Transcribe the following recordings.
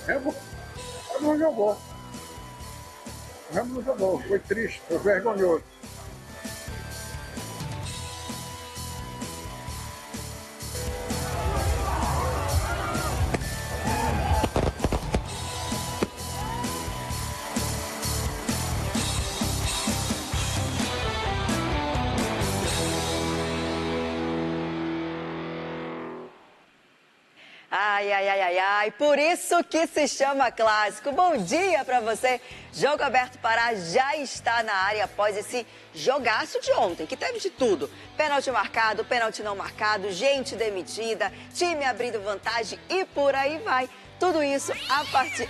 Remo, Remo não jogou. Remo não jogou. Foi triste, foi vergonhoso. Ai, ai, ai, ai, ai, por isso que se chama clássico. Bom dia pra você. Jogo Aberto Pará já está na área após esse jogaço de ontem, que teve de tudo. Pênalti marcado, pênalti não marcado, gente demitida, time abrindo vantagem e por aí vai. Tudo isso a partir...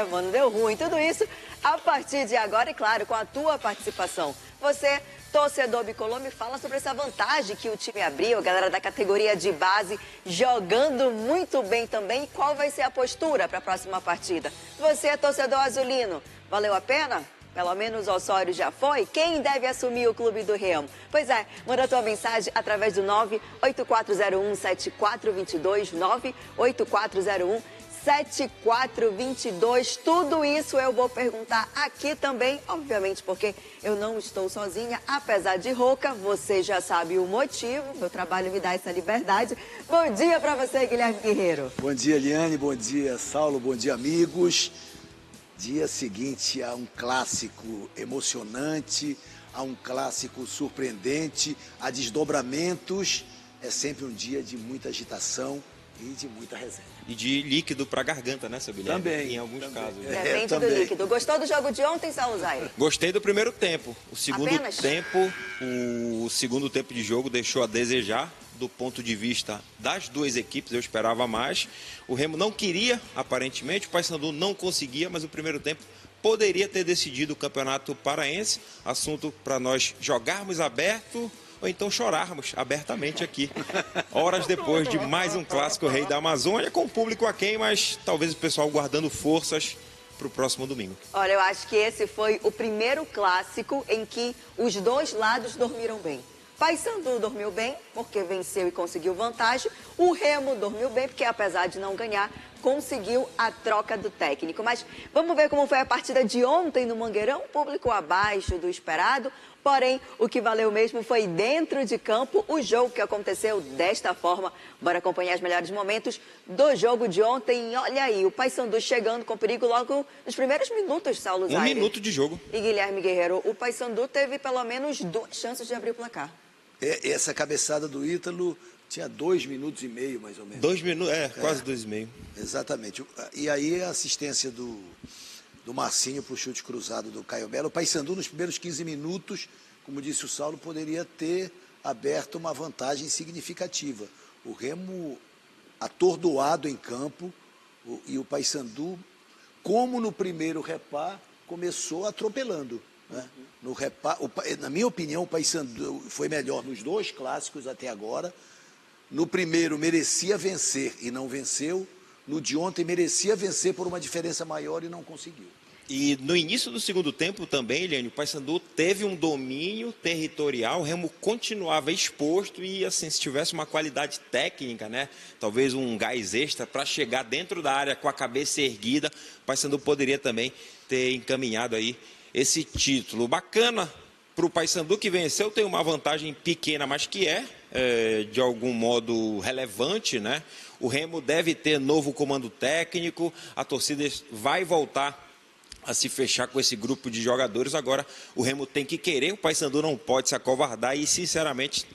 mano, deu ruim. Tudo isso a partir de agora e, claro, com a tua participação. Você, torcedor bicolor, me fala sobre essa vantagem que o time abriu, a galera da categoria de base jogando muito bem também. E qual vai ser a postura para a próxima partida? Você, torcedor azulino, valeu a pena? Pelo menos o Osório já foi? Quem deve assumir o clube do Remo? Pois é, manda tua mensagem através do 98401-7422, 98401-7422. Tudo isso eu vou perguntar aqui também, obviamente, porque eu não estou sozinha, apesar de rouca, você já sabe o motivo, meu trabalho me dá essa liberdade. Bom dia para você, Guilherme Guerreiro. Bom dia, Eliane, bom dia, Saulo, bom dia, amigos. Dia seguinte a um clássico emocionante, a um clássico surpreendente, a desdobramentos. É sempre um dia de muita agitação e de muita resenha. E de líquido para a garganta, né, seu Guilherme? Também. Em alguns casos. Depende do líquido. Gostou do jogo de ontem, Saulo Zaire? Gostei do primeiro tempo. O segundo tempo de jogo deixou a desejar do ponto de vista das duas equipes. Eu esperava mais. O Remo não queria, aparentemente. O Paysandu não conseguia, mas o primeiro tempo poderia ter decidido o Campeonato Paraense. Assunto para nós jogarmos aberto ou então chorarmos abertamente aqui. Horas depois de mais um clássico Rei da Amazônia, com o público aquém, mas talvez o pessoal guardando forças para o próximo domingo. Olha, eu acho que esse foi o primeiro clássico em que os dois lados dormiram bem. Paysandu dormiu bem, porque venceu e conseguiu vantagem. O Remo dormiu bem, porque apesar de não ganhar, conseguiu a troca do técnico. Mas vamos ver como foi a partida de ontem no Mangueirão. Público abaixo do esperado. Porém, o que valeu mesmo foi dentro de campo o jogo que aconteceu desta forma. Bora acompanhar os melhores momentos do jogo de ontem. Olha aí, o Paysandu chegando com perigo logo nos primeiros minutos, Saulo Zaire. 1 minuto de jogo. E Guilherme Guerreiro, o Paysandu teve pelo menos 2 chances de abrir o placar. Essa cabeçada do Ítalo tinha 2 minutos e meio, mais ou menos. 2 minutos, quase 2,5. Exatamente. E aí a assistência do Marcinho para o chute cruzado do Caio Belo. O Paysandu, nos primeiros 15 minutos, como disse o Saulo, poderia ter aberto uma vantagem significativa. O Remo atordoado em campo e o Paysandu, como no primeiro repá, começou atropelando. Né? No repá, na minha opinião, o Paysandu foi melhor nos 2 clássicos até agora. No primeiro merecia vencer e não venceu. No de ontem merecia vencer por uma diferença maior e não conseguiu. E no início do segundo tempo também, Eliane, o Paysandu teve um domínio territorial, o Remo continuava exposto e, assim, se tivesse uma qualidade técnica, né, talvez um gás extra para chegar dentro da área com a cabeça erguida, o Paysandu poderia também ter encaminhado aí esse título. Bacana para o Paysandu, que venceu, tem uma vantagem pequena, mas que de algum modo relevante, né? O Remo deve ter novo comando técnico, a torcida vai voltar a se fechar com esse grupo de jogadores. Agora o Remo tem que querer, o Paysandu não pode se acovardar e, sinceramente,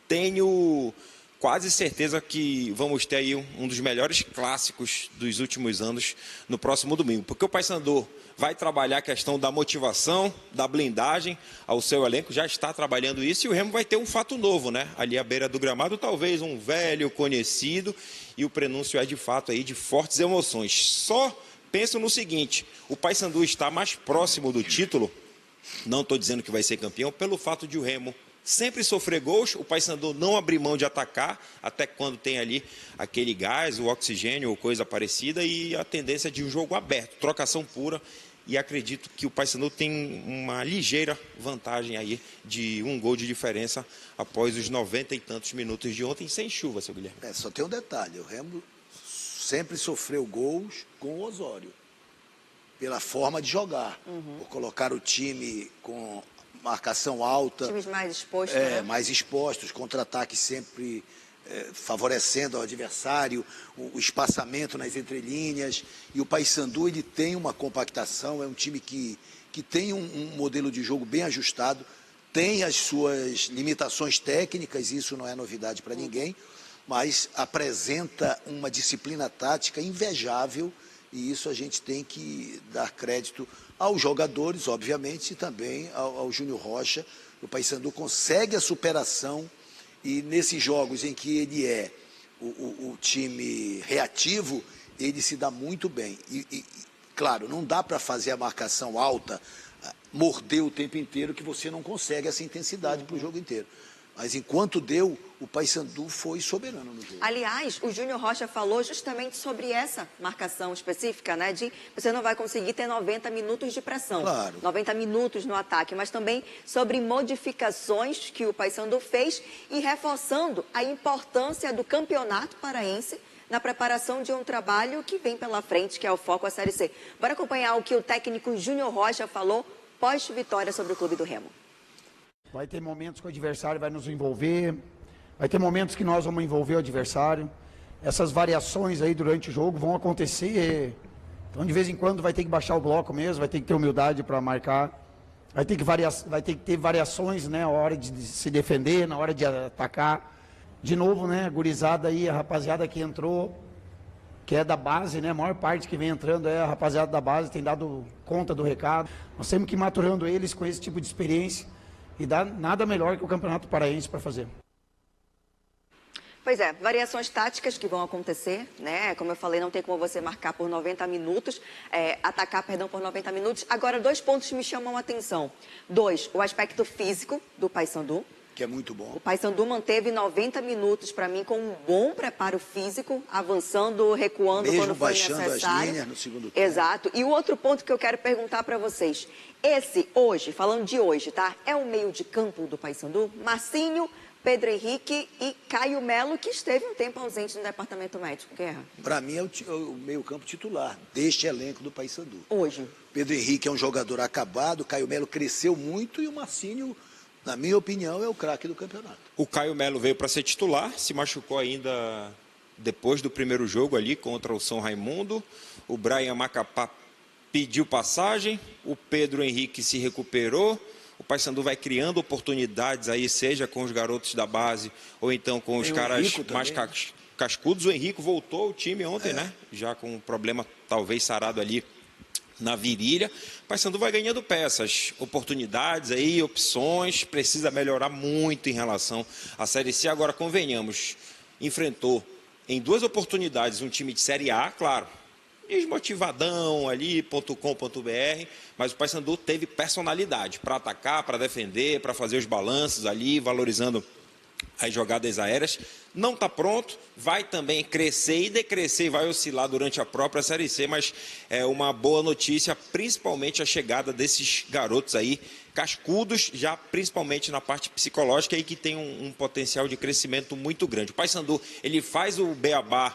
tenho quase certeza que vamos ter aí um dos melhores clássicos dos últimos anos no próximo domingo, porque o Paysandu vai trabalhar a questão da motivação, da blindagem ao seu elenco, já está trabalhando isso, e o Remo vai ter um fato novo, né? Ali à beira do gramado, talvez um velho conhecido, e o prenúncio é de fato aí de fortes emoções. Só penso no seguinte, o Paysandu está mais próximo do título, não estou dizendo que vai ser campeão, pelo fato de o Remo sempre sofrer gols, o Paysandu não abrir mão de atacar, até quando tem ali aquele gás, o oxigênio ou coisa parecida, e a tendência de um jogo aberto, trocação pura, e acredito que o Paysandu tem uma ligeira vantagem aí de 1 gol de diferença após os 90 e tantos minutos de ontem, sem chuva, seu Guilherme. Só tem um detalhe, o Remo sempre sofreu gols com o Osório, pela forma de jogar, por colocar o time com marcação alta. Times mais expostos, né? Mais expostos, contra-ataque sempre favorecendo ao adversário, o espaçamento nas entrelinhas. E o Paysandu, ele tem uma compactação, é um time que tem um modelo de jogo bem ajustado, tem as suas limitações técnicas, isso não é novidade para ninguém, mas apresenta uma disciplina tática invejável, e isso a gente tem que dar crédito aos jogadores, obviamente, e também ao Júnior Rocha. O Paysandu consegue a superação, e nesses jogos em que ele é o time reativo, ele se dá muito bem. Claro, não dá para fazer a marcação alta, morder o tempo inteiro, que você não consegue essa intensidade para o jogo inteiro. Mas enquanto deu, o Paysandu foi soberano no jogo. Aliás, o Júnior Rocha falou justamente sobre essa marcação específica, né? De você não vai conseguir ter 90 minutos de pressão. Claro. 90 minutos no ataque, mas também sobre modificações que o Paysandu fez e reforçando a importância do Campeonato Paraense na preparação de um trabalho que vem pela frente, que é o foco a Série C. Bora acompanhar o que o técnico Júnior Rocha falou pós-vitória sobre o Clube do Remo. Vai ter momentos que o adversário vai nos envolver, vai ter momentos que nós vamos envolver o adversário. Essas variações aí durante o jogo vão acontecer. Então, de vez em quando, vai ter que baixar o bloco mesmo, vai ter que ter humildade para marcar. Vai ter que ter variações, né, na hora de se defender, na hora de atacar. De novo, né, a gurizada aí, a rapaziada que entrou, que é da base, né, a maior parte que vem entrando é a rapaziada da base, tem dado conta do recado. Nós temos que ir maturando eles com esse tipo de experiência. E dá nada melhor que o Campeonato Paraense para fazer. Pois é, variações táticas que vão acontecer, né? Como eu falei, não tem como você marcar por 90 minutos, atacar, perdão, por 90 minutos. Agora, 2 pontos me chamam a atenção. 2, o aspecto físico do Paysandu. Que é muito bom. O Paysandu manteve 90 minutos, para mim, com um bom preparo físico, avançando, recuando mesmo quando foi baixando necessário. as linhas no segundo tempo. Exato. E o outro ponto que eu quero perguntar para vocês. Esse, hoje, falando de hoje, tá? É o meio de campo do Paysandu? Marcinho, Pedro Henrique e Caio Melo, que esteve um tempo ausente no departamento médico. Guerra. Para mim é o meio-campo titular deste elenco do Paysandu. Hoje. Pedro Henrique é um jogador acabado, Caio Melo cresceu muito e o Marcinho, na minha opinião, é o craque do campeonato. O Caio Melo veio para ser titular, se machucou ainda depois do primeiro jogo ali contra o São Raimundo. O Brian Macapá pediu passagem, o Pedro Henrique se recuperou. O Paysandu vai criando oportunidades aí, seja com os garotos da base ou então com os caras mais cascudos. O Henrique voltou ao time ontem, né? Já com um problema talvez sarado ali na virilha. O Paysandu vai ganhando peças, oportunidades aí, opções, precisa melhorar muito em relação à Série C. Agora, convenhamos, enfrentou em 2 oportunidades um time de Série A, claro, desmotivadão ali, .com.br, mas o Paysandu teve personalidade para atacar, para defender, para fazer os balanços ali, valorizando as jogadas aéreas. Não está pronto, vai também crescer e decrescer e vai oscilar durante a própria Série C, mas é uma boa notícia, principalmente a chegada desses garotos aí, cascudos, já principalmente na parte psicológica e que tem um potencial de crescimento muito grande. O Paysandu, ele faz o beabá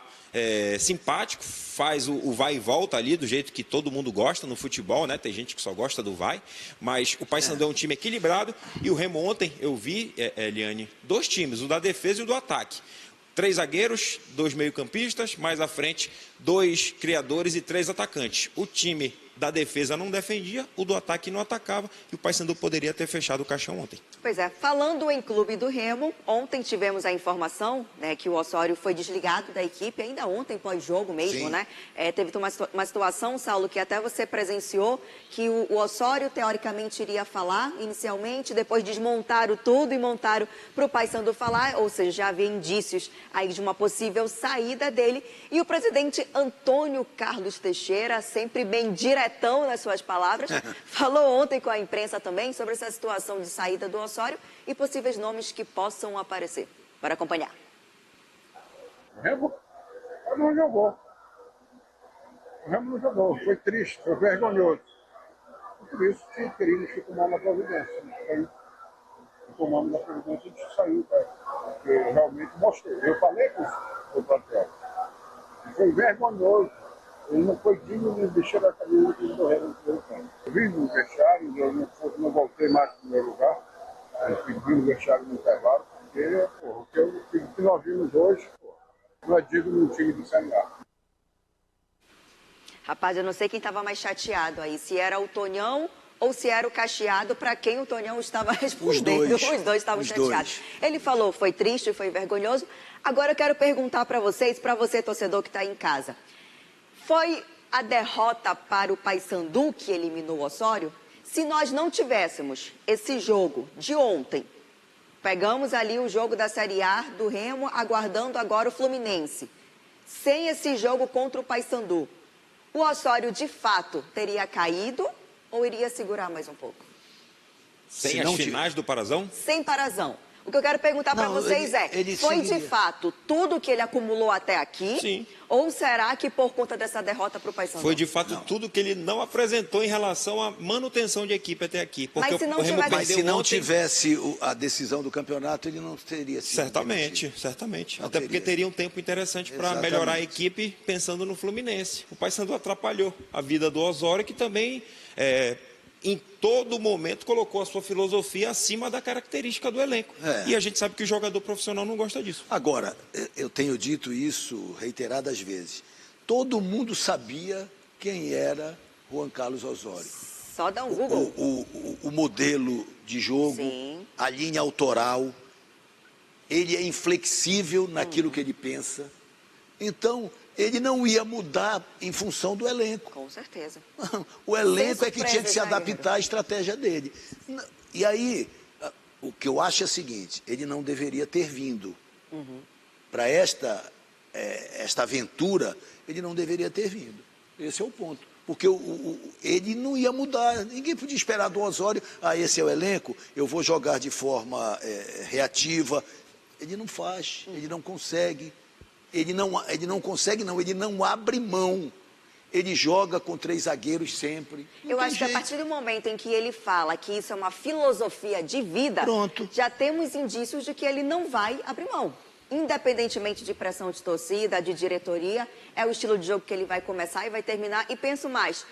simpático, faz o vai e volta ali, do jeito que todo mundo gosta no futebol, né? Tem gente que só gosta do vai, mas o Paysandu é um time equilibrado e o Remo ontem, eu vi, Eliane, 2 times, o da defesa e o do ataque. 3 zagueiros, 2 meio-campistas, mais à frente, 2 criadores e 3 atacantes. O time da defesa não defendia, o do ataque não atacava e o Paysandu poderia ter fechado o caixão ontem. Pois é, falando em Clube do Remo, ontem tivemos a informação, né, que o Osório foi desligado da equipe, ainda ontem, pós-jogo mesmo, Sim. né? Teve uma situação, Saulo, que até você presenciou, que o Osório, teoricamente, iria falar inicialmente, depois desmontaram tudo e montaram para o Paysandu falar, ou seja, já havia indícios aí de uma possível saída dele. E o presidente Antônio Carlos Teixeira, sempre bem diretão nas suas palavras, falou ontem com a imprensa também sobre essa situação de saída do Osório e possíveis nomes que possam aparecer. Bora acompanhar. O Remo não jogou. O Remo não jogou. Foi triste, foi vergonhoso. Por isso que queríamos que tomar a providência. Aí, tomamos a providência e saiu, porque realmente mostrou. Eu falei com o plantel. Foi vergonhoso. Ele não foi digno de vestir a camisa do time do Remo no primeiro tempo. Eu vim no vestiário, eu não voltei mais para o meu lugar. Eu pedi no vestiário no intervalo, porque o que nós vimos hoje não é digno de um time de Série A. Rapaz, eu não sei quem estava mais chateado aí, se era o Tonhão ou se era o Cacheado, para quem o Tonhão estava respondendo. Os dois estavam chateados. Ele falou, foi triste, foi vergonhoso. Agora eu quero perguntar para vocês, para você, torcedor que está aí em casa. Foi a derrota para o Paysandu que eliminou o Osório? Se nós não tivéssemos esse jogo de ontem, pegamos ali o jogo da Série A do Remo, aguardando agora o Fluminense. Sem esse jogo contra o Paysandu, o Osório, de fato, teria caído ou iria segurar mais um pouco? Sem as finais do Parazão? Sem Parazão. O que eu quero perguntar para vocês foi de fato tudo que ele acumulou até aqui? Sim. Ou será que por conta dessa derrota para o Paysandu? Foi de fato tudo que ele não apresentou em relação à manutenção de equipe até aqui. Porque Mas se não tivesse a decisão do campeonato, ele não teria sido certamente. Não até teria. porque teria um tempo interessante para melhorar a equipe pensando no Fluminense. O Paysandu atrapalhou a vida do Osório, que também em todo momento colocou a sua filosofia acima da característica do elenco. E a gente sabe que o jogador profissional não gosta disso. Agora, eu tenho dito isso reiteradas vezes. Todo mundo sabia quem era Juan Carlos Osório. Só dá um Google. O modelo de jogo, Sim. a linha autoral, ele é inflexível naquilo que ele pensa. Então, ele não ia mudar em função do elenco. Com certeza. O elenco Sem é que tinha que se surpresas, né, adaptar à estratégia dele. E aí, o que eu acho é o seguinte, ele não deveria ter vindo. Para esta aventura, ele não deveria ter vindo. Esse é o ponto. Porque ele não ia mudar, ninguém podia esperar do Osório, esse é o elenco, eu vou jogar de forma reativa. Ele não faz, ele não consegue. Ele não consegue, não, ele não abre mão. Ele joga com 3 zagueiros sempre. Eu acho que a partir do momento em que ele fala que isso é uma filosofia de vida, Pronto. já temos indícios de que ele não vai abrir mão. Independentemente de pressão de torcida, de diretoria, é o estilo de jogo que ele vai começar e vai terminar. E penso mais,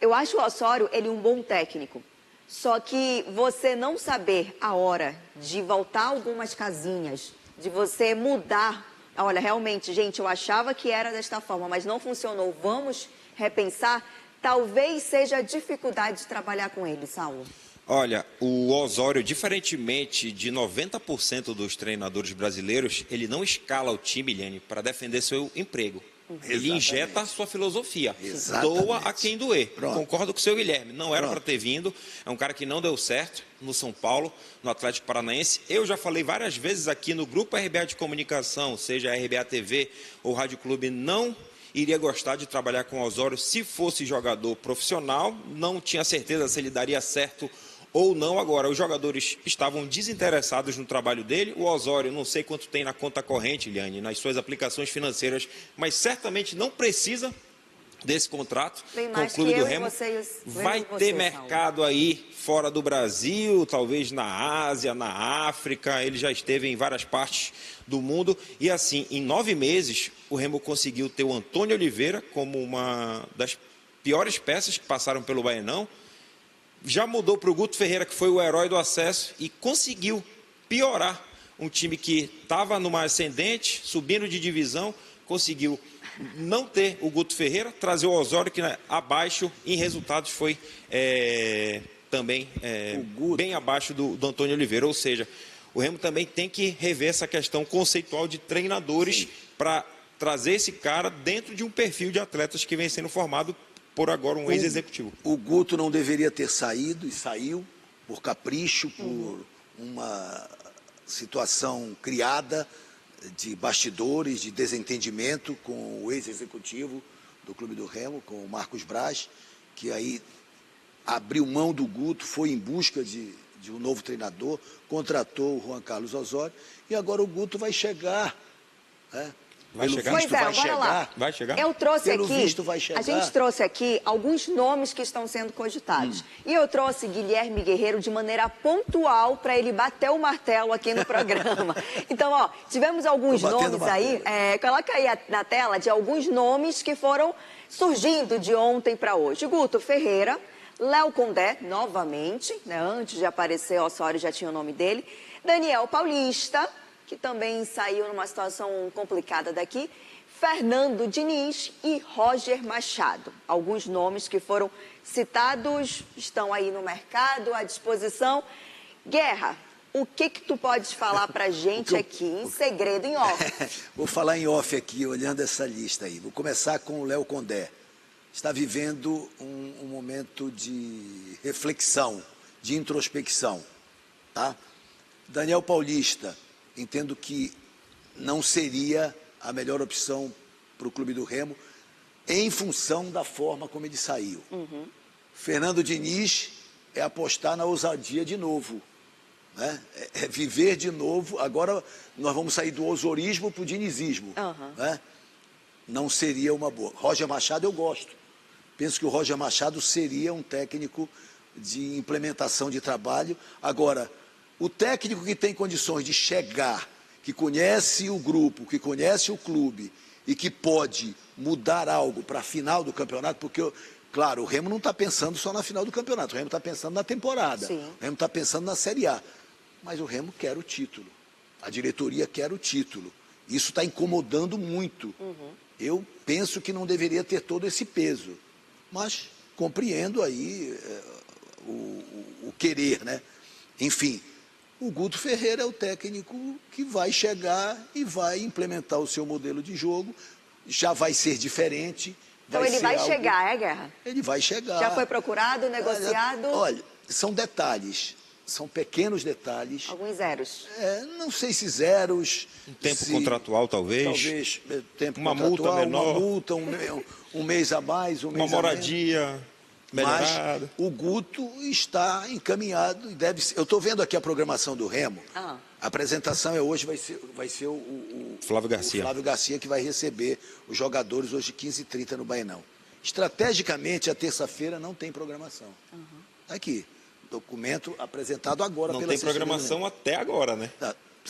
eu acho o Osório, ele um bom técnico. Só que você não saber a hora de voltar algumas casinhas, de você mudar. Olha, realmente, gente, eu achava que era desta forma, mas não funcionou. Vamos repensar. Talvez seja a dificuldade de trabalhar com ele, Saulo. Olha, o Osório, diferentemente de 90% dos treinadores brasileiros, ele não escala o time, Liane, para defender seu emprego. Ele injeta a sua filosofia. Exatamente. Doa a quem doer. Pronto. Concordo com o seu Guilherme. Não era para ter vindo. É um cara que não deu certo no São Paulo, no Atlético Paranaense. Eu já falei várias vezes aqui no grupo RBA de comunicação, seja a RBA TV ou Rádio Clube, não iria gostar de trabalhar com o Osório se fosse jogador profissional. Não tinha certeza se ele daria certo ou não. Agora, os jogadores estavam desinteressados no trabalho dele. O Osório, não sei quanto tem na conta corrente, Liane, nas suas aplicações financeiras, mas certamente não precisa desse contrato com o Clube do Remo. Vai ter mercado aí fora do Brasil, talvez na Ásia, na África. Ele já esteve em várias partes do mundo. E assim, em 9 meses, o Remo conseguiu ter o Antônio Oliveira como uma das piores peças que passaram pelo Baianão. Já mudou para o Guto Ferreira, que foi o herói do acesso, e conseguiu piorar um time que estava numa ascendente, subindo de divisão, conseguiu não ter o Guto Ferreira, trazer o Osório, que abaixo, em resultados, foi também bem abaixo do Antônio Oliveira. Ou seja, o Remo também tem que rever essa questão conceitual de treinadores para trazer esse cara dentro de um perfil de atletas que vem sendo formado por agora um ex-executivo. O Guto não deveria ter saído e saiu por capricho, por uma situação criada de bastidores, de desentendimento com o ex-executivo do Clube do Remo, com o Marcos Braz, que aí abriu mão do Guto, foi em busca de um novo treinador, contratou o Juan Carlos Osório, e agora o Guto vai chegar, Vai Pelo chegar? visto, Pois é, vai bora lá. chegar. Vai chegar? Eu trouxe Pelo aqui, visto, vai chegar. a gente trouxe aqui alguns nomes que estão sendo cogitados. E eu trouxe Guilherme Guerreiro de maneira pontual para ele bater o martelo aqui no programa. Então, ó, tivemos alguns Tô batendo nomes aí, coloca aí na tela, de alguns nomes que foram surgindo de ontem para hoje. Guto Ferreira, Léo Condé, novamente, né, antes de aparecer o Osório já tinha o nome dele, Daniel Paulista, que também saiu numa situação complicada daqui, Fernando Diniz e Roger Machado. Alguns nomes que foram citados estão aí no mercado, à disposição. Guerra, o que tu podes falar pra gente aqui, em segredo, em off? Vou falar em off aqui, olhando essa lista aí. Vou começar com o Léo Condé. Está vivendo um momento de reflexão, de introspecção, tá? Daniel Paulista, entendo que não seria a melhor opção para o Clube do Remo, em função da forma como ele saiu. Fernando Diniz é apostar na ousadia de novo, né? É viver de novo. Agora nós vamos sair do osourismo para o dinizismo, né? Não seria uma boa. Roger Machado eu gosto. Penso que o Roger Machado seria um técnico de implementação de trabalho. Agora, o técnico que tem condições de chegar, que conhece o grupo, que conhece o clube e que pode mudar algo para a final do campeonato, porque, claro, o Remo não está pensando só na final do campeonato, o Remo está pensando na temporada, Sim. o Remo está pensando na Série A. Mas o Remo quer o título, a diretoria quer o título. Isso está incomodando muito. Eu penso que não deveria ter todo esse peso, mas compreendo aí o querer, né? Enfim, o Guto Ferreira é o técnico que vai chegar e vai implementar o seu modelo de jogo, já vai ser diferente. Então ele vai algo... chegar, Guerra? Ele vai chegar. Já foi procurado, negociado? Olha, são detalhes, são pequenos detalhes. Alguns zeros. Não sei se zeros. Um tempo contratual, talvez. Talvez tempo Uma contratual, multa menor. uma multa, um mês a mais, um mês Uma moradia melhorada. Mas o Guto está encaminhado e deve ser. Eu estou vendo aqui a programação do Remo. A apresentação hoje, vai ser o Flávio Garcia. O Flávio Garcia, que vai receber os jogadores hoje 15h30 no Baenão. Estrategicamente, a terça-feira não tem programação. Aqui, documento apresentado agora Não pela tem assessoria do programação até agora, né?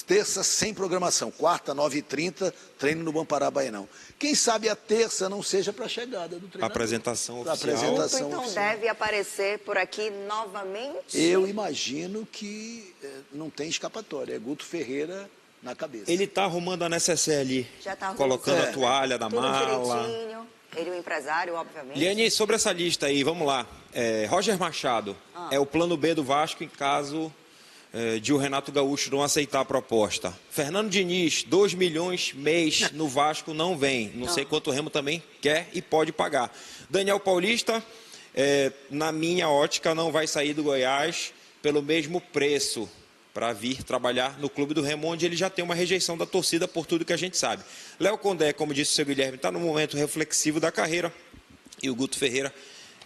Terça sem programação, quarta, 9h30, treino no Bampará Baenão. Quem sabe a terça não seja para a chegada do treinador. Apresentação Pra oficial. apresentação Então oficial. deve aparecer por aqui novamente? Eu imagino que não tem escapatória, é Guto Ferreira na cabeça. Ele está arrumando a necessaire ali, Já tá colocando a organizando. toalha da Tudo mala. direitinho. Ele é o empresário, obviamente. Liane, sobre essa lista aí, vamos lá. Roger Machado é o plano B do Vasco em caso de o Renato Gaúcho não aceitar a proposta. Fernando Diniz, 2 milhões mês no Vasco não vem. Não sei quanto o Remo também quer e pode pagar. Daniel Paulista, na minha ótica, não vai sair do Goiás pelo mesmo preço para vir trabalhar no clube do Remo, onde ele já tem uma rejeição da torcida por tudo que a gente sabe. Léo Condé, como disse o seu Guilherme, está no momento reflexivo da carreira. E o Guto Ferreira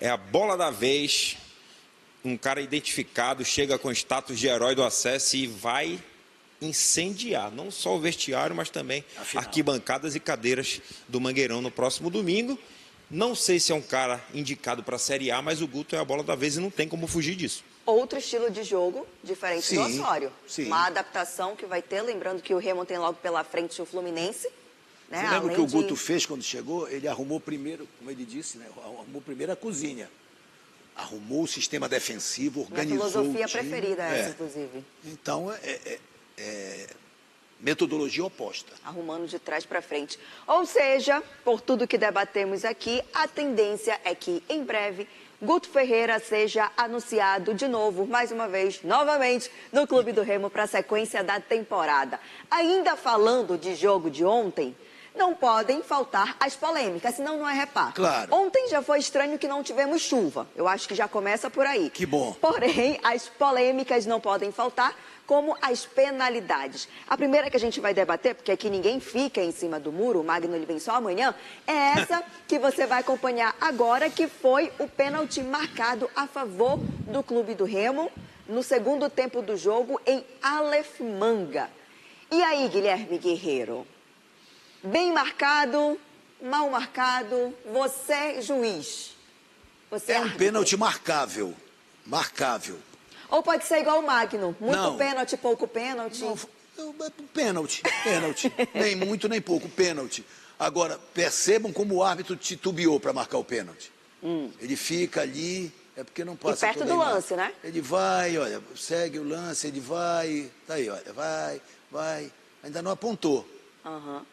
é a bola da vez, um cara identificado, chega com status de herói do acesso e vai incendiar, não só o vestiário, mas também arquibancadas e cadeiras do Mangueirão no próximo domingo. Não sei se é um cara indicado para a Série A, mas o Guto é a bola da vez e não tem como fugir disso. Outro estilo de jogo, diferente do Osório. Sim. Uma adaptação que vai ter, lembrando que o Remo tem logo pela frente o Fluminense. Né? Você lembra o Além que o de- Guto fez quando chegou? Ele arrumou primeiro, como ele disse, né? Arrumou primeiro a cozinha. Arrumou o sistema defensivo, Minha organizou filosofia o time. preferida é essa, inclusive. Então, metodologia oposta. Arrumando de trás para frente. Ou seja, por tudo que debatemos aqui, a tendência é que, em breve, Guto Ferreira seja anunciado de novo, mais uma vez, novamente, no Clube do Remo para a sequência da temporada. Ainda falando de jogo de ontem, não podem faltar as polêmicas, senão não é repato. Claro. Ontem já foi estranho que não tivemos chuva. Eu acho que já começa por aí. Que bom. Porém, as polêmicas não podem faltar, como as penalidades. A primeira que a gente vai debater, porque aqui ninguém fica em cima do muro, o Magno ele vem só amanhã, é essa que você vai acompanhar agora, que foi o pênalti marcado a favor do Clube do Remo no segundo tempo do jogo em Aleph Manga. E aí, Guilherme Guerreiro? Bem marcado, mal marcado, você, juiz. Você É um árbitro. pênalti marcável. Marcável. Ou pode ser igual o Magno, muito Não. pênalti, pouco pênalti. Não, pênalti. Nem muito, nem pouco. Pênalti. Agora, percebam como o árbitro titubeou para marcar o pênalti. Ele fica ali, é porque não passa E perto toda do a imagem. lance, né? Ele vai, olha, segue o lance, ele vai, tá aí, olha, vai. Ainda não apontou. Aham.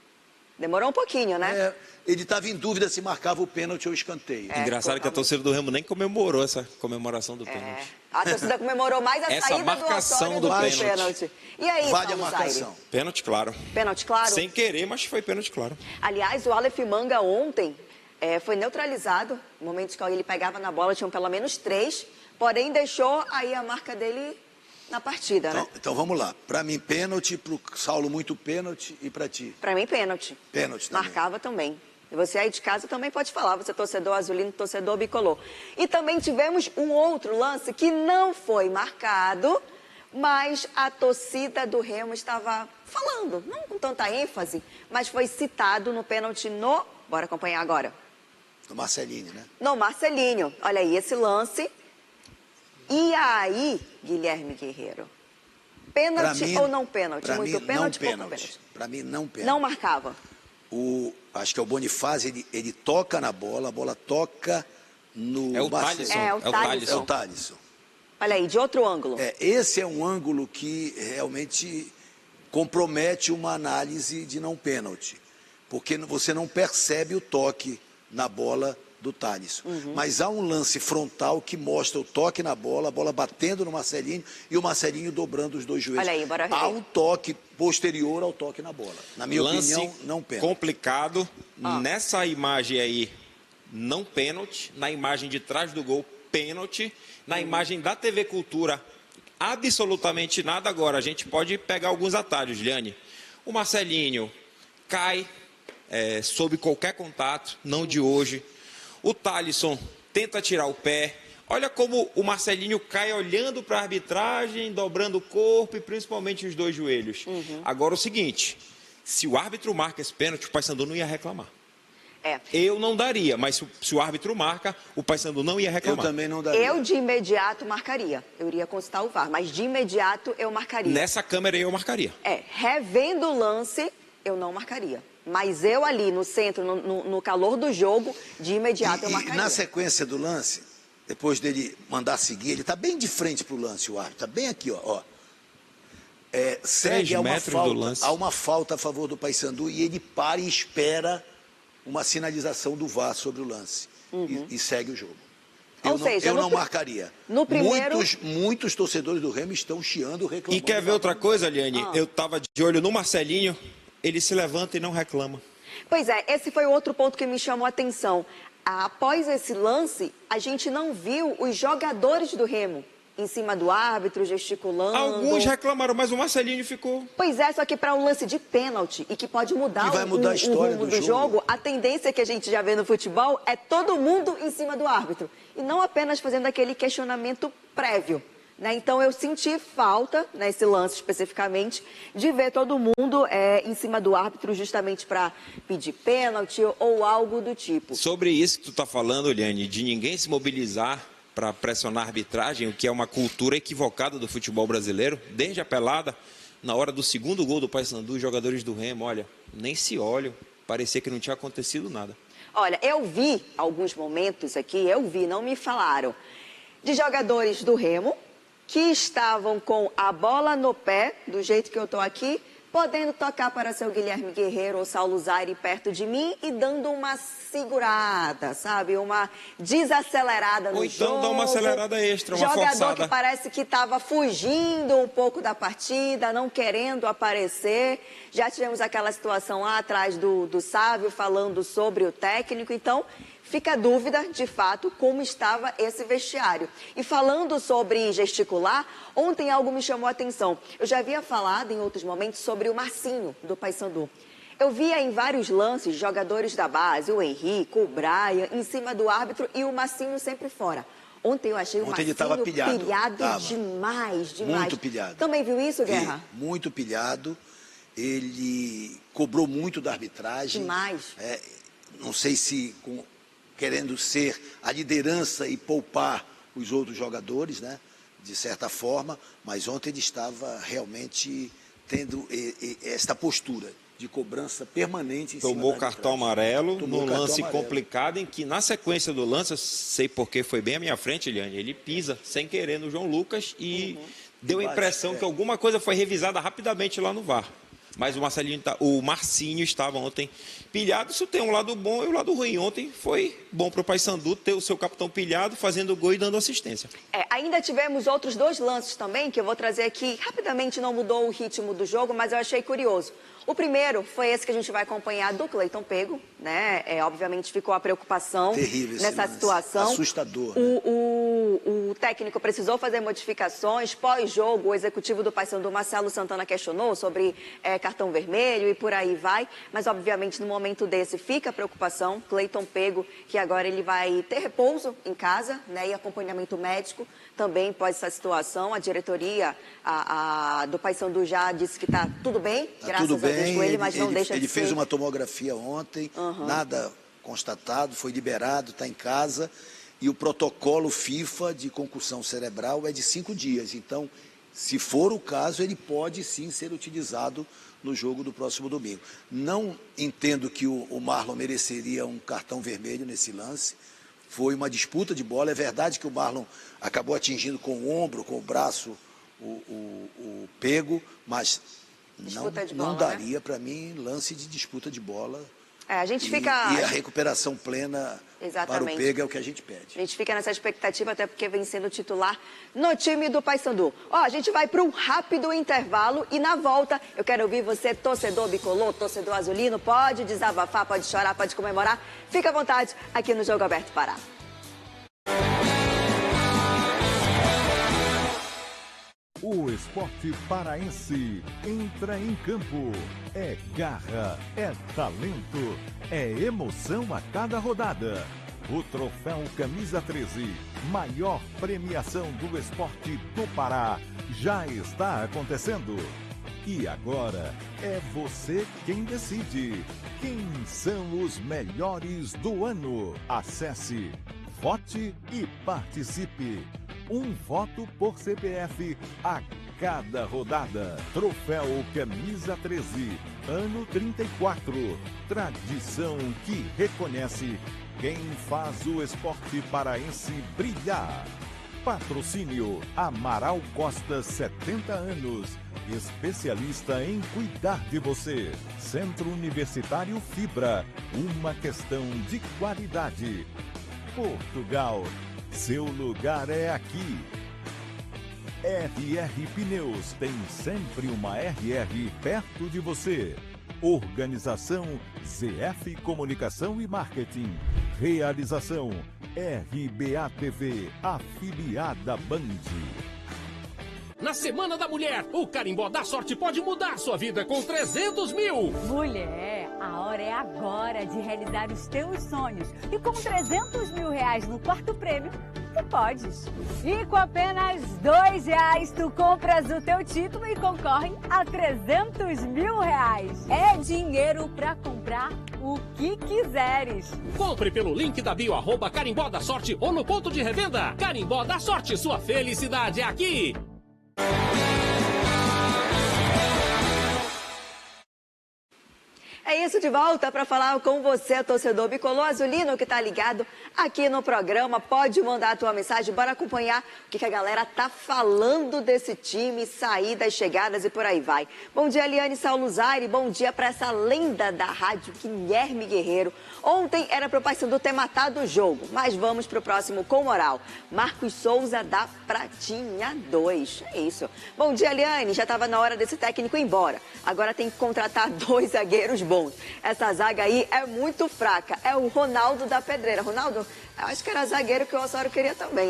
Demorou um pouquinho, né? É, ele estava em dúvida se marcava o pênalti ou o escanteio. Engraçado que a torcida do Remo nem comemorou essa comemoração do pênalti. A torcida comemorou mais a Essa saída do marcação Osório do do que o pênalti. pênalti. E aí, Vale a Saulo marcação. Zaire? Pênalti, claro. Pênalti, claro? Sem querer, mas foi pênalti, claro. Aliás, o Aleph Manga ontem foi neutralizado. Momentos que ele pegava na bola, tinham pelo menos 3. Porém, deixou aí a marca dele na partida, né? Então vamos lá. Para mim, pênalti, para o Saulo, muito pênalti, e para ti? Pra mim, pênalti. Pênalti também. Marcava também. E você aí de casa também pode falar, você torcedor azulino, torcedor bicolor. E também tivemos um outro lance que não foi marcado, mas a torcida do Remo estava falando, não com tanta ênfase, mas foi citado no pênalti no... Bora acompanhar agora. Do Marcelinho, né? No Marcelinho. Olha aí esse lance. E aí, Guilherme Guerreiro? Pênalti ou não pênalti? Para Muito mim, pênalti, não pouco pênalti. pênalti. Para mim, não pênalti. Não marcava. Acho que é o Bonifácio, ele toca na bola, a bola toca no É o Marcelinho. Thalisson. É o É Thalisson. o Thalisson. Olha aí, de outro ângulo. Esse é um ângulo que realmente compromete uma análise de não pênalti, porque você não percebe o toque na bola do Thalisson. Mas há um lance frontal que mostra o toque na bola, a bola batendo no Marcelinho e o Marcelinho dobrando os dois joelhos. Olha aí, bora rever. Há um toque posterior ao toque na bola. Na minha Lance opinião, não pênalti. complicado. Nessa imagem aí, não pênalti. Na imagem de trás do gol, pênalti. Na imagem da TV Cultura, absolutamente nada. Agora, a gente pode pegar alguns atalhos, Liane. O Marcelinho cai sob qualquer contato, não de hoje. O Thalisson tenta tirar o pé. Olha como o Marcelinho cai olhando para a arbitragem, dobrando o corpo e principalmente os dois joelhos. Agora o seguinte, se o árbitro marca esse pênalti, o Paysandu não ia reclamar. Eu não daria, mas se o árbitro marca, o Paysandu não ia Eu reclamar. também não daria. Eu, de imediato, marcaria. Eu iria consultar o VAR, mas de imediato eu marcaria. Nessa câmera eu marcaria. Revendo o lance, eu não marcaria. Mas eu ali no centro, no calor do jogo, de imediato eu E marcaria. na sequência do lance, depois dele mandar seguir, ele está bem de frente para o lance, o árbitro. Está bem aqui, ó. Segue 3 metros do lance. há uma falta a favor do Paysandu e ele para e espera uma sinalização do VAR sobre o lance. E segue o jogo. Eu não marcaria. No primeiro... Muitos torcedores do Remo estão chiando, reclamando. E quer ver outra coisa, Liane? Eu estava de olho no Marcelinho, ele se levanta e não reclama. Pois é, esse foi outro ponto que me chamou a atenção. Após esse lance, a gente não viu os jogadores do Remo em cima do árbitro, gesticulando. Alguns reclamaram, mas o Marcelinho ficou... Pois é, só que para um lance de pênalti e que pode mudar Que vai mudar a história rumo do do jogo. jogo, a tendência que a gente já vê no futebol é todo mundo em cima do árbitro. E não apenas fazendo aquele questionamento prévio. Né? Então eu senti falta, nesse lance especificamente, de ver todo mundo em cima do árbitro justamente para pedir pênalti ou algo do tipo. Sobre isso que tu está falando, Liane, de ninguém se mobilizar para pressionar a arbitragem, o que é uma cultura equivocada do futebol brasileiro, desde a pelada, na hora do segundo gol do Paysandu, os jogadores do Remo, olha, nem se olham, parecia que não tinha acontecido nada. Olha, eu vi alguns momentos aqui, não me falaram, de jogadores do Remo que estavam com a bola no pé, do jeito que eu estou aqui, podendo tocar para seu Guilherme Guerreiro ou Saulo Zaire perto de mim e dando uma segurada, sabe? Uma desacelerada no jogo. Ou então dá uma acelerada extra, uma Jogador forçada. que parece que estava fugindo um pouco da partida, não querendo aparecer. Já tivemos aquela situação lá atrás do Sávio falando sobre o técnico, então... Fica a dúvida, de fato, como estava esse vestiário. E falando sobre gesticular, ontem algo me chamou a atenção. Eu já havia falado em outros momentos sobre o Marcinho, do Paysandu. Eu via em vários lances jogadores da base, o Henrique, o Brian, em cima do árbitro e o Marcinho sempre fora. Ontem eu achei o Ontem ele Marcinho estava pilhado. demais. Muito pilhado. Também viu isso, Guerra? Muito pilhado. ele cobrou muito da arbitragem. Demais. Não sei se querendo ser a liderança e poupar os outros jogadores, né? De certa forma, mas ontem ele estava realmente tendo esta postura de cobrança permanente em cima Tomou da cartão arbitragem. amarelo Tomou num cartão lance amarelo. complicado em que, na sequência do lance, eu sei porque foi bem à minha frente, Eliane, ele pisa sem querer no João Lucas e deu a impressão que alguma coisa foi revisada rapidamente lá no VAR. Mas o Marcinho estava ontem pilhado. Isso tem um lado bom e um lado ruim. Ontem foi bom para o Paysandu ter o seu capitão pilhado, fazendo gol e dando assistência. Ainda tivemos outros 2 lances também, que eu vou trazer aqui. Rapidamente não mudou o ritmo do jogo, mas eu achei curioso. O primeiro foi esse que a gente vai acompanhar do Cleiton Pego, né? Obviamente ficou a preocupação nessa situação. Assustador. Né? O técnico precisou fazer modificações. Pós-jogo, o executivo do Paysandu, Marcelo Santana, questionou sobre cartão vermelho e por aí vai. Mas, obviamente, no momento desse fica a preocupação. Cleiton Pego, que agora ele vai ter repouso em casa, né? E acompanhamento médico também pós essa situação. A diretoria do Paysandu já disse que está tudo bem, graças a Deus com ele, mas não deixa de ser. Ele fez uma tomografia ontem, nada constatado, foi liberado, está em casa. E o protocolo FIFA de concussão cerebral é de 5 dias. Então, se for o caso, ele pode sim ser utilizado no jogo do próximo domingo. Não entendo que o Marlon mereceria um cartão vermelho nesse lance. Foi uma disputa de bola. É verdade que o Marlon acabou atingindo com o ombro, com o braço, o Pego, mas não daria, para mim, lance de disputa de bola. A gente fica... E a recuperação plena para o Pego é o que a gente pede. A gente fica nessa expectativa, até porque vem sendo titular no time do Paysandu. A gente vai para um rápido intervalo e na volta eu quero ouvir você, torcedor bicolor, torcedor azulino, pode desabafar, pode chorar, pode comemorar. Fica à vontade aqui no Jogo Aberto Pará. O esporte paraense entra em campo. É garra, é talento, é emoção a cada rodada. O troféu Camisa 13, maior premiação do esporte do Pará, já está acontecendo. E agora é você quem decide. Quem são os melhores do ano? Acesse, vote e participe. Um voto por CPF a cada rodada. Troféu Camisa 13, ano 34. Tradição que reconhece quem faz o esporte paraense brilhar. Patrocínio Amaral Costa, 70 anos. Especialista em cuidar de você. Centro Universitário Fibra. Uma questão de qualidade. Portugal. Seu lugar é aqui. RR Pneus, tem sempre uma RR perto de você. Organização ZF Comunicação e Marketing. Realização RBA TV, afiliada Band. Na Semana da Mulher, o Carimbó da Sorte pode mudar sua vida com 300 mil. Mulher, a hora é agora de realizar os teus sonhos. E com 300 mil reais no quarto prêmio, tu podes. E com apenas R$2, tu compras o teu título e concorre a 300 mil reais. É dinheiro pra comprar o que quiseres. Compre pelo link da bio, @Carimbó da Sorte ou no ponto de revenda. Carimbó da Sorte, sua felicidade é aqui. É isso, de volta para falar com você, torcedor bicolor azulino que tá ligado aqui no programa. Pode mandar a tua mensagem, bora acompanhar o que a galera tá falando desse time, saídas, chegadas e por aí vai. Bom dia, Eliane Saluzari, bom dia para essa lenda da rádio, Guilherme Guerreiro. Ontem era pro Paysandu ter matado o jogo, mas vamos pro próximo com moral. Marcos Souza da Pratinha 2, é isso. Bom dia, Eliane, já tava na hora desse técnico ir embora. Agora tem que contratar 2 zagueiros bons. Essa zaga aí é muito fraca. É o Ronaldo da Pedreira. Ronaldo, eu acho que era zagueiro que o Osório queria também.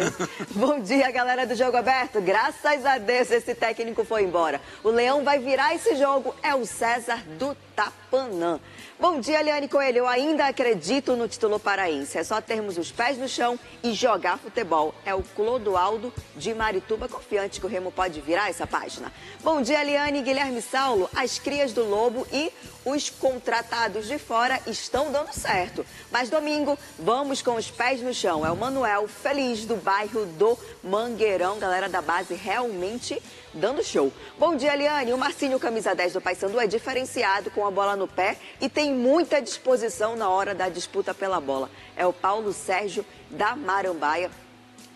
Bom dia, galera do Jogo Aberto. Graças a Deus esse técnico foi embora. O Leão vai virar esse jogo. É o César do Tapanã. Bom dia, Eliane Coelho. Eu ainda acredito no título paraense. É só termos os pés no chão e jogar futebol. É o Clodoaldo de Marituba, confiante que o Remo pode virar essa página. Bom dia, Eliane, Guilherme Saulo. As crias do Lobo e os contratados de fora estão dando certo. Mas domingo, vamos com os pés no chão. É o Manuel Feliz, do bairro do Mangueirão. Galera da base realmente dando show. Bom dia, Eliane. O Marcinho, camisa 10 do Paysandu, é diferenciado com a bola no pé e tem muita disposição na hora da disputa pela bola. É o Paulo Sérgio da Marambaia.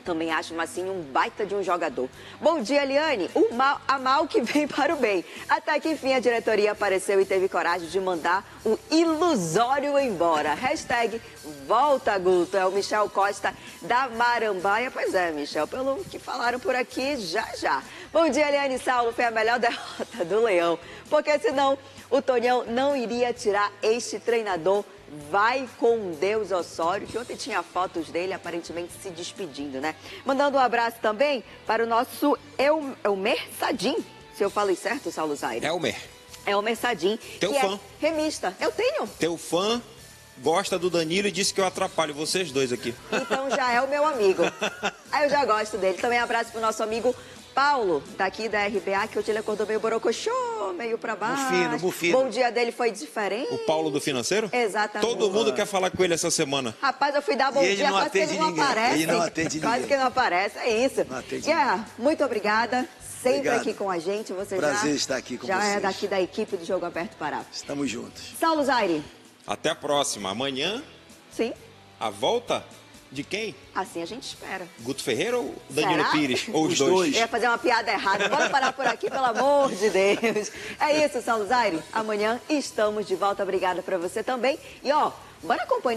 Também acho o Marcinho um baita de um jogador. Bom dia, Eliane. A mal que vem para o bem. Até que enfim a diretoria apareceu e teve coragem de mandar o ilusório embora. Hashtag volta, Guto. É o Michel Costa da Marambaia. Pois é, Michel, pelo que falaram por aqui, já. Bom dia, Eliane Saulo. Foi a melhor derrota do Leão. Porque senão o Tonhão não iria tirar este treinador. Vai com Deus, Osório, que ontem tinha fotos dele aparentemente se despedindo, né? Mandando um abraço também para o nosso Elmer Sadim, se eu falei certo, Saulo Zaire. Elmer Sadim, Teu que fã. é remista. Eu tenho. Teu fã gosta do Danilo e disse que eu atrapalho vocês dois aqui. Então já é o meu amigo. Aí eu já gosto dele. Também abraço para o nosso amigo Paulo, daqui da RBA, que hoje ele acordou meio borocochô, meio pra baixo. Bufino. Bom dia dele foi diferente. O Paulo do financeiro? Exatamente. Todo mundo quer falar com ele essa semana. Rapaz, eu fui dar bom E ele dia, não quase que ele atende não ninguém. aparece. Ele não atende Quase ninguém. que não aparece, é isso. Não atende Guerra, muito obrigada. Sempre Obrigado. aqui com a gente. Você Prazer estar aqui com já vocês. é daqui da equipe do Jogo Aberto Pará. Estamos juntos. Saulo Zaire. Até a próxima. Amanhã, Sim, a volta de quem? assim a gente espera. Guto Ferreira ou Danilo Será? Pires? Ou os Os dois? dois. Eu ia fazer uma piada errada. Vamos parar por aqui, pelo amor de Deus. É isso, Saulo Zaire. Amanhã estamos de volta. Obrigada pra você também. E, ó, bora acompanhar.